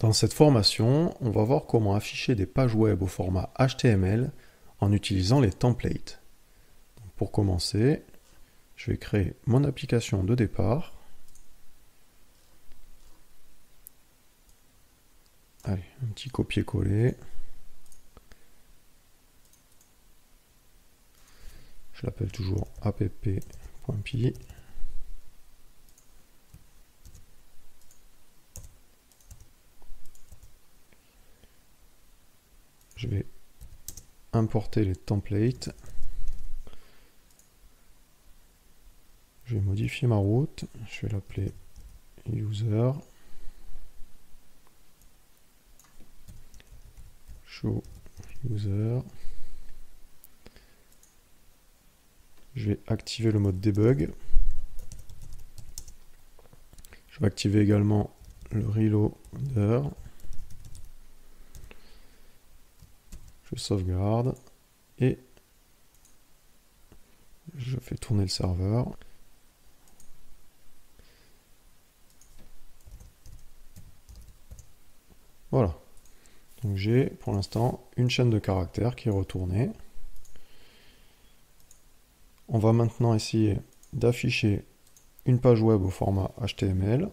Dans cette formation, on va voir comment afficher des pages web au format HTML en utilisant les templates. Pour commencer, je vais créer mon application de départ. Allez, un petit copier-coller. Je l'appelle toujours app.py. Je vais importer les templates. Je vais modifier ma route. Je vais l'appeler user. Show user. Je vais activer le mode debug. Je vais activer également le reloader. Je sauvegarde et je fais tourner le serveur. Voilà. Donc j'ai pour l'instant une chaîne de caractères qui est retournée. On va maintenant essayer d'afficher une page web au format HTML.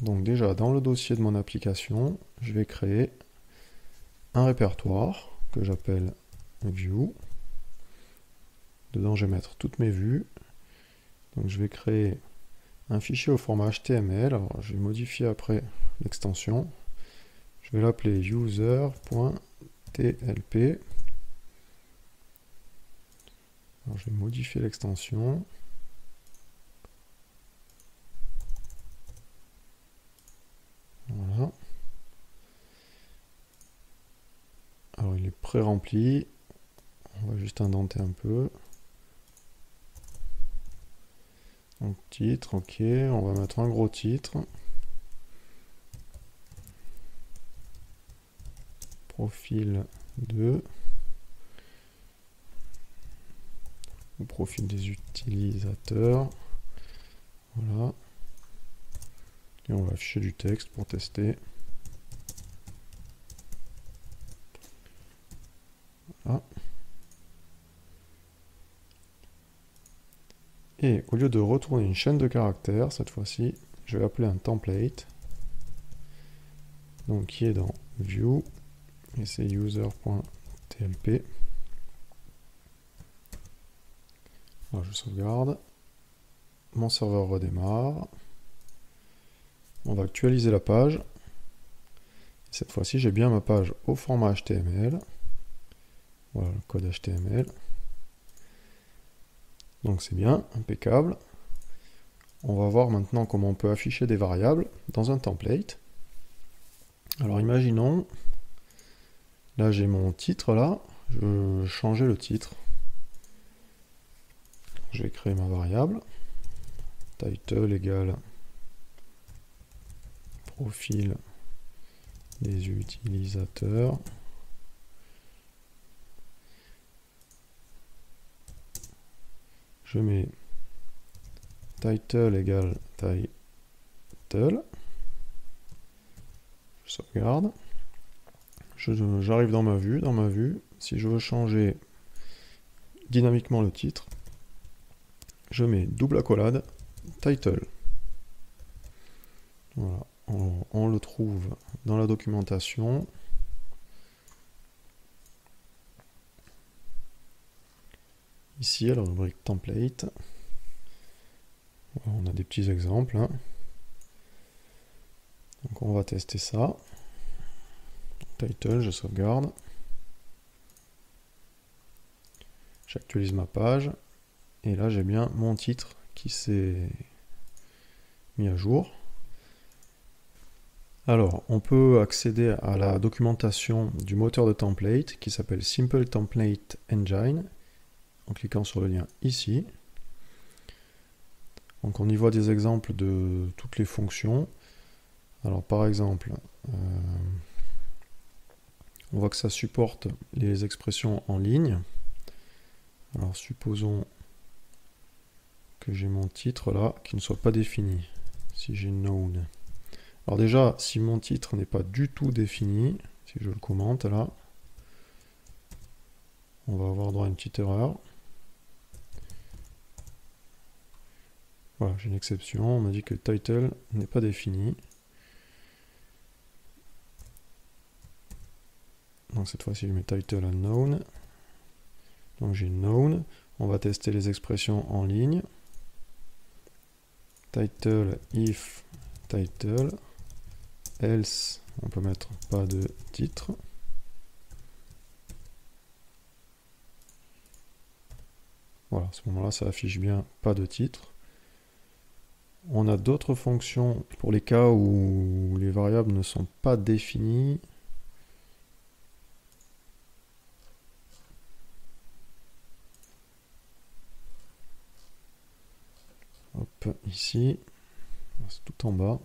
Donc déjà dans le dossier de mon application, je vais créer un répertoire que j'appelle View. Dedans je vais mettre toutes mes vues. Donc je vais créer un fichier au format HTML. Alors je vais modifier après l'extension. Je vais l'appeler user.tlp. Alors je vais modifier l'extension. Voilà. Alors il est pré-rempli. On va juste indenter un peu. Donc titre, ok. On va mettre un gros titre. Profil 2. Au profil des utilisateurs. Voilà. Et on va afficher du texte pour tester. Voilà. Et au lieu de retourner une chaîne de caractères, cette fois-ci, je vais appeler un template. Donc qui est dans View. Et c'est user.tlp. Alors, je sauvegarde. Mon serveur redémarre. On va actualiser la page. Cette fois-ci, j'ai bien ma page au format HTML. Voilà le code HTML. Donc c'est bien, impeccable. On va voir maintenant comment on peut afficher des variables dans un template. Alors imaginons, là j'ai mon titre là, je veux changer le titre. Je vais créer ma variable. Title égale profil des utilisateurs. Je mets title égale title. Je sauvegarde. J'arrive dans ma vue. Dans ma vue, si je veux changer dynamiquement le titre, je mets double accolade title. Voilà. On le trouve dans la documentation. Ici, à la rubrique template. Voilà, on a des petits exemples. Hein. Donc on va tester ça. Title, je sauvegarde. J'actualise ma page. Et là, j'ai bien mon titre qui s'est mis à jour. Alors, on peut accéder à la documentation du moteur de template qui s'appelle Simple Template Engine en cliquant sur le lien ici. Donc on y voit des exemples de toutes les fonctions. Alors par exemple, on voit que ça supporte les expressions en ligne. Alors supposons que j'ai mon titre là qui ne soit pas défini. Si j'ai known. Alors déjà, si mon titre n'est pas du tout défini, si je le commente là, on va avoir droit à une petite erreur. Voilà, j'ai une exception, on m'a dit que title n'est pas défini. Donc cette fois-ci, je mets title unknown. Donc j'ai known. On va tester les expressions en ligne. Title if title. Else, on peut mettre pas de titre. Voilà, à ce moment-là, ça affiche bien pas de titre. On a d'autres fonctions pour les cas où les variables ne sont pas définies. Hop, ici, c'est tout en bas.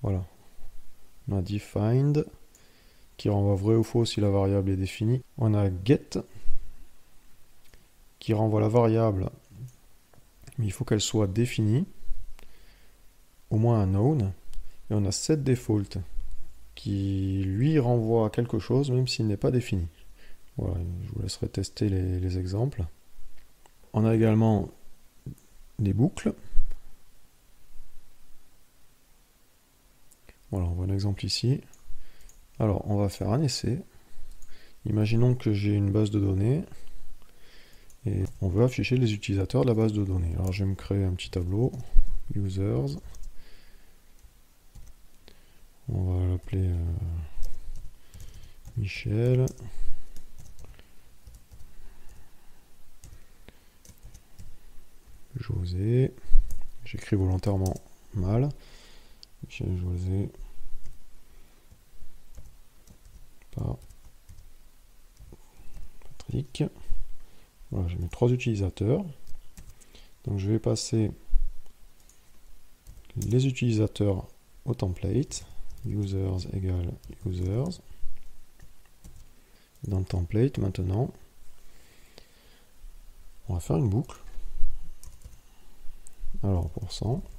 Voilà. On a defined, qui renvoie vrai ou faux si la variable est définie. On a get, qui renvoie la variable, mais il faut qu'elle soit définie, au moins un known. Et on a setDefault, qui lui renvoie quelque chose même s'il n'est pas défini. Voilà, je vous laisserai tester les exemples. On a également des boucles. Voilà, on voit un exemple ici. Alors, on va faire un essai. Imaginons que j'ai une base de données et on veut afficher les utilisateurs de la base de données. Alors, je vais me créer un petit tableau, users. On va l'appeler Michel. José. J'écris volontairement mal. Michel José. Patrick. Voilà, j'ai mes 3 utilisateurs. Donc je vais passer les utilisateurs au template. Users égale users. Dans le template, maintenant, on va faire une boucle. Alors,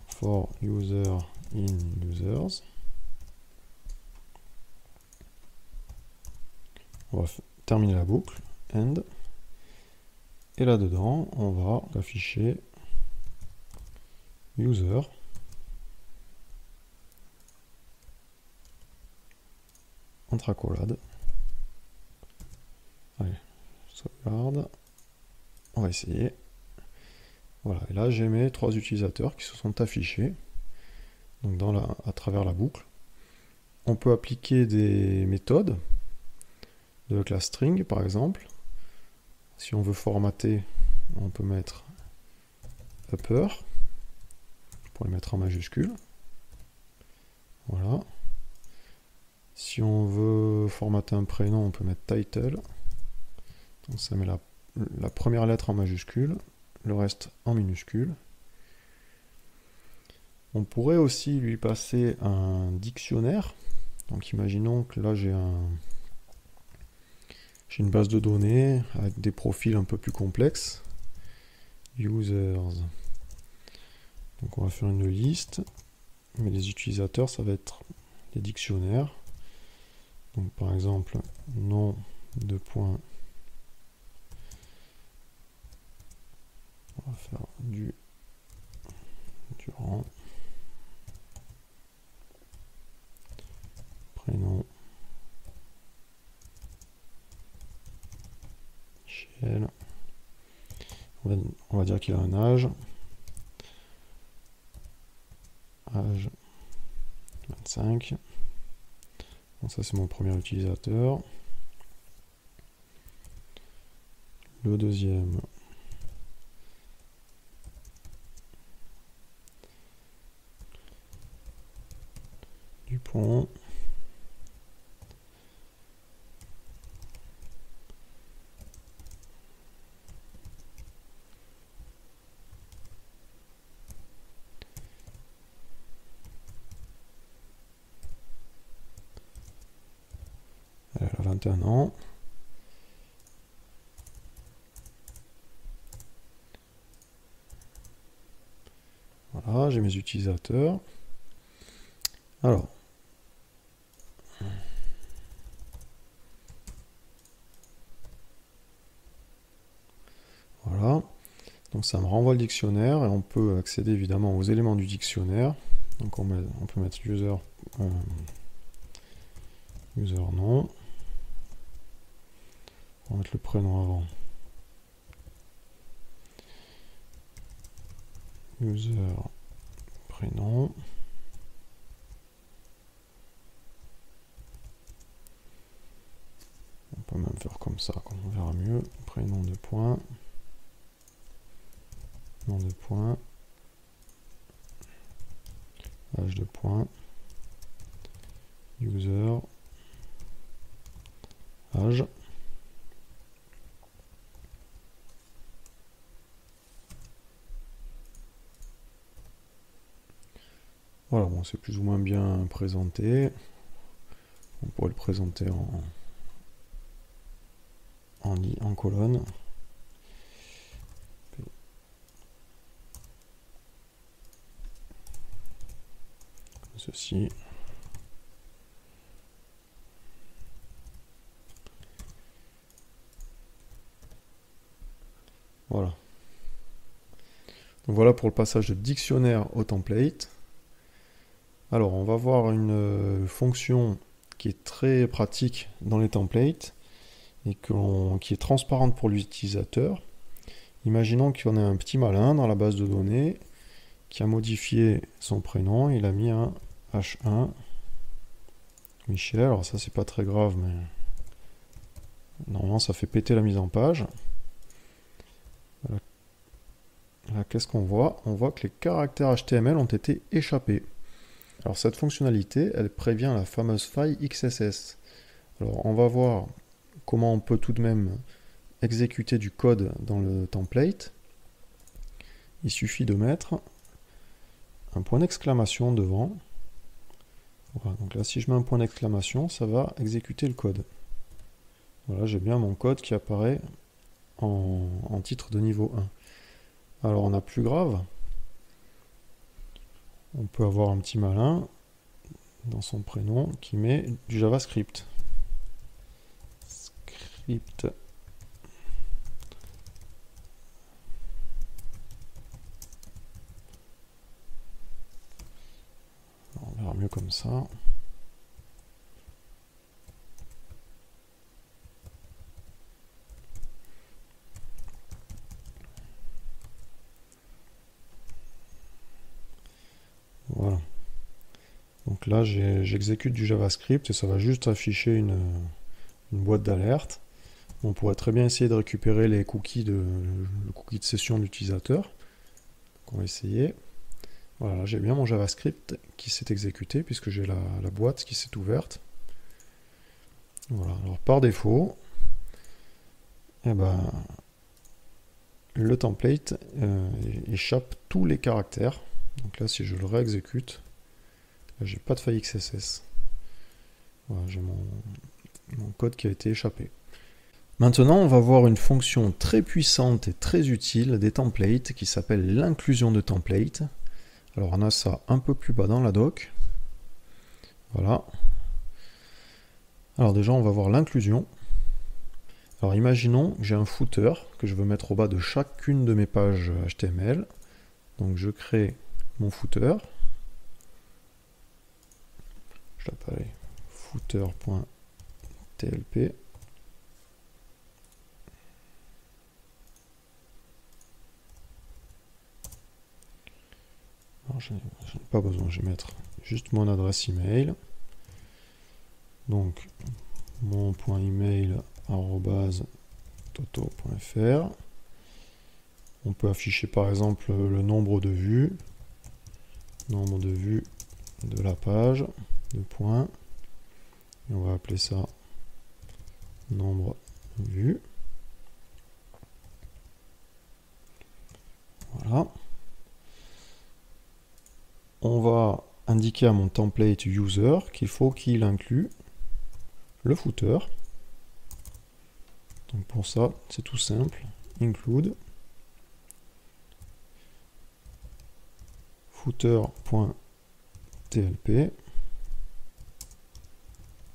for user in users. On va terminer la boucle, end. Et là-dedans, on va afficher user. Entre accolades. Allez, sauvegarde. On va essayer. Voilà, et là j'ai mes 3 utilisateurs qui se sont affichés donc à travers la boucle. On peut appliquer des méthodes de la classe string par exemple. Si on veut formater, on peut mettre upper pour les mettre en majuscule. Voilà. Si on veut formater un prénom, on peut mettre title. Donc ça met la première lettre en majuscule, le reste en minuscule. On pourrait aussi lui passer un dictionnaire. Donc imaginons que là j'ai une base de données avec des profils un peu plus complexes. Users. Donc on va faire une liste, mais les utilisateurs ça va être des dictionnaires. Donc par exemple nom de point. On va faire du rang. Prénom. Michel. On va dire qu'il a un âge. Âge 25. Donc ça c'est mon premier utilisateur. Le deuxième. Dupont. Elle a 21 ans. Voilà, ça, j'ai mes utilisateurs. Alors, voilà. Donc ça me renvoie le dictionnaire et on peut accéder évidemment aux éléments du dictionnaire. Donc on peut mettre user, user nom. On va mettre le prénom avant. User prénom. On peut même faire comme ça, on verra mieux. Prénom de point. Nom de point. Âge de point. User. Âge. Voilà, bon, c'est plus ou moins bien présenté. On pourrait le présenter en colonne. Comme ceci. Voilà. Donc voilà pour le passage de dictionnaire au template. Alors on va voir une fonction qui est très pratique dans les templates et qui est transparente pour l'utilisateur. Imaginons qu'on ait un petit malin dans la base de données qui a modifié son prénom, il a mis un H1 Michel. Alors ça c'est pas très grave, mais normalement ça fait péter la mise en page. Là, qu'est-ce qu'on voit? On voit que les caractères HTML ont été échappés. Alors cette fonctionnalité, elle prévient la fameuse faille XSS. Alors on va voir comment on peut tout de même exécuter du code dans le template. Il suffit de mettre un point d'exclamation devant. Voilà, donc là si je mets un point d'exclamation, ça va exécuter le code. Voilà, j'ai bien mon code qui apparaît en titre de niveau 1. Alors on a plus grave. On peut avoir un petit malin dans son prénom qui met du JavaScript. Script. On verra mieux comme ça. Voilà. Donc là, j'exécute du JavaScript et ça va juste afficher une boîte d'alerte. On pourrait très bien essayer de récupérer le cookie de session de l'utilisateur. Donc on va essayer. Voilà, là j'ai bien mon JavaScript qui s'est exécuté puisque j'ai la boîte qui s'est ouverte. Voilà, alors par défaut, eh ben, le template échappe tous les caractères. Donc là, si je le réexécute, là j'ai pas de faille XSS. Voilà, j'ai mon code qui a été échappé. Maintenant, on va voir une fonction très puissante et très utile des templates qui s'appelle l'inclusion de template. Alors on a ça un peu plus bas dans la doc. Voilà. Alors déjà, on va voir l'inclusion. Alors imaginons que j'ai un footer que je veux mettre au bas de chacune de mes pages HTML. Donc je crée mon footer. Je l'appelle footer.tlp. Alors je n'ai pas besoin, je vais mettre juste mon adresse email. Donc mon point email @toto.fr. On peut afficher par exemple le nombre de vues de la page, de points. Et on va appeler ça nombre vues. Voilà. On va indiquer à mon template user qu'il faut qu'il inclue le footer. Donc pour ça, c'est tout simple. Include footer.tlp,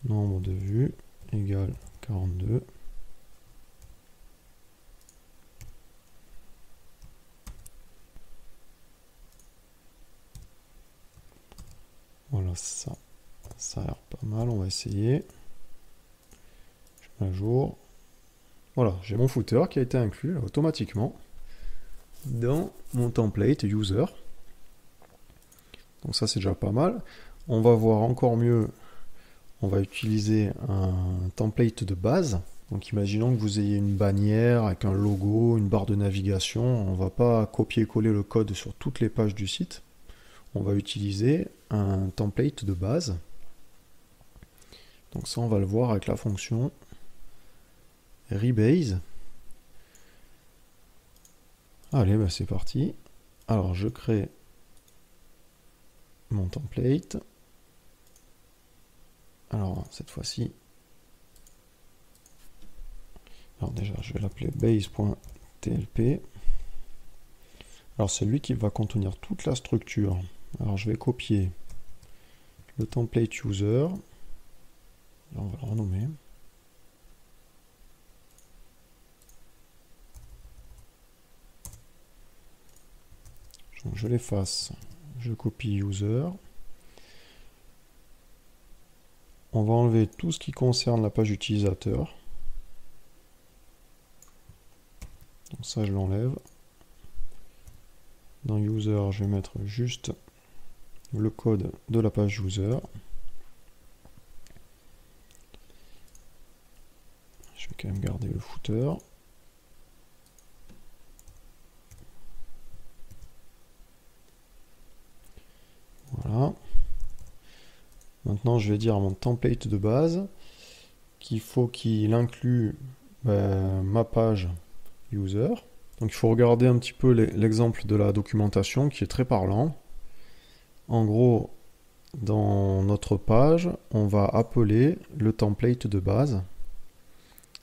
nombre de vues égale 42. Voilà, ça a l'air pas mal, on va essayer. Je mets à jour. Voilà, j'ai mon footer qui a été inclus là, automatiquement dans mon template user. Donc ça c'est déjà pas mal. On va voir encore mieux. On va utiliser un template de base. Donc imaginons que vous ayez une bannière avec un logo, une barre de navigation. On ne va pas copier-coller le code sur toutes les pages du site. On va utiliser un template de base. Donc ça on va le voir avec la fonction rebase. Allez, bah c'est parti. Alors je crée mon template. Alors cette fois-ci, alors déjà je vais l'appeler base.tlp. Alors c'est lui qui va contenir toute la structure. Alors je vais copier le template user. Là, on va le renommer. Donc, je l'efface. Je copie user. On va enlever tout ce qui concerne la page utilisateur. Donc ça, je l'enlève. Dans user, je vais mettre juste le code de la page user. Je vais quand même garder le footer. Voilà. Maintenant, je vais dire à mon template de base qu'il faut qu'il inclue ma page user. Donc il faut regarder un petit peu l'exemple de la documentation qui est très parlant. En gros, dans notre page, on va appeler le template de base.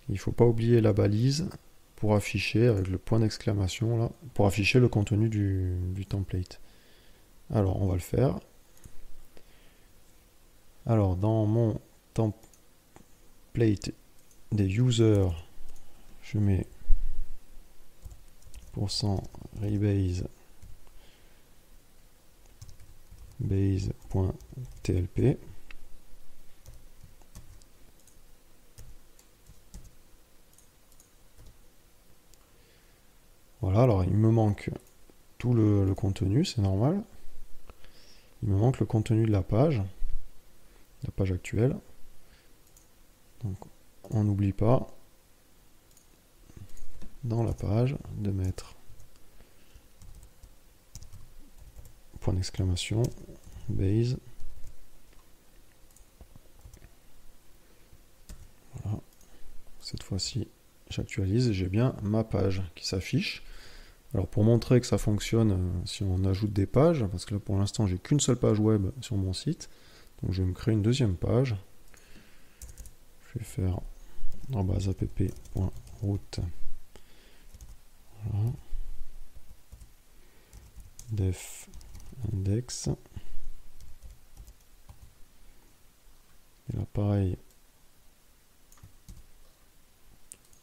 Il ne faut pas oublier la balise pour afficher avec le point d'exclamation là, pour afficher le contenu du template. Alors on va le faire. Alors dans mon template des users, je mets %rebase base.tlp. Voilà, alors il me manque tout le contenu, c'est normal. Il me manque le contenu de la page actuelle. Donc on n'oublie pas dans la page de mettre point d'exclamation base. Voilà. Cette fois-ci, j'actualise et j'ai bien ma page qui s'affiche. Alors pour montrer que ça fonctionne, si on ajoute des pages, parce que là pour l'instant j'ai qu'une seule page web sur mon site, donc je vais me créer une deuxième page. Je vais faire app.route. Voilà. Def index. Et là pareil,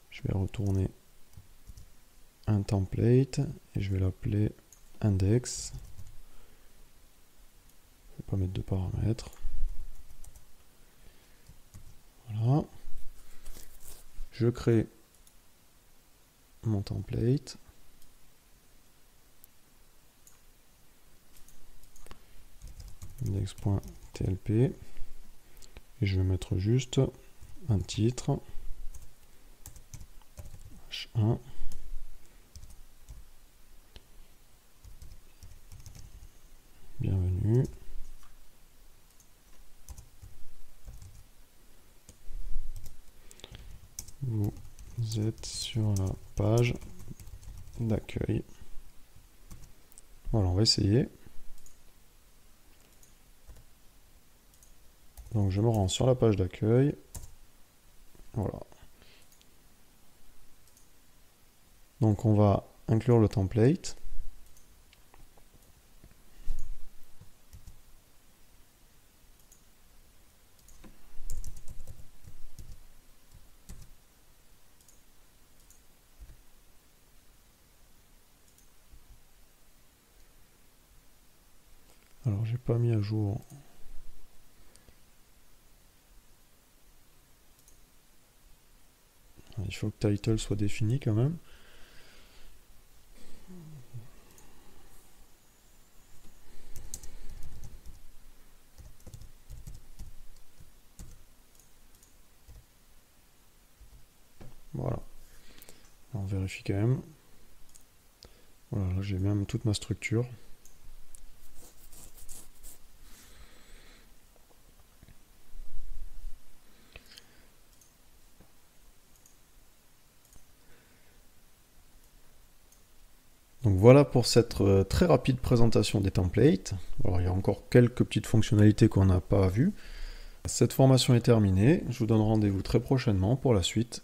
je vais retourner un template et je vais l'appeler index. Je vais pas mettre de paramètres. Voilà. Je crée mon template. Index.tlp. Et je vais mettre juste un titre. H1. Bienvenue. Vous êtes sur la page d'accueil. Voilà, on va essayer. Donc je me rends sur la page d'accueil. Voilà. Donc on va inclure le template. Alors j'ai pas mis à jour. Il faut que title soit défini quand même. Voilà. On vérifie quand même. Voilà, là j'ai même toute ma structure. Donc voilà pour cette très rapide présentation des templates. Alors il y a encore quelques petites fonctionnalités qu'on n'a pas vues. Cette formation est terminée. Je vous donne rendez-vous très prochainement pour la suite.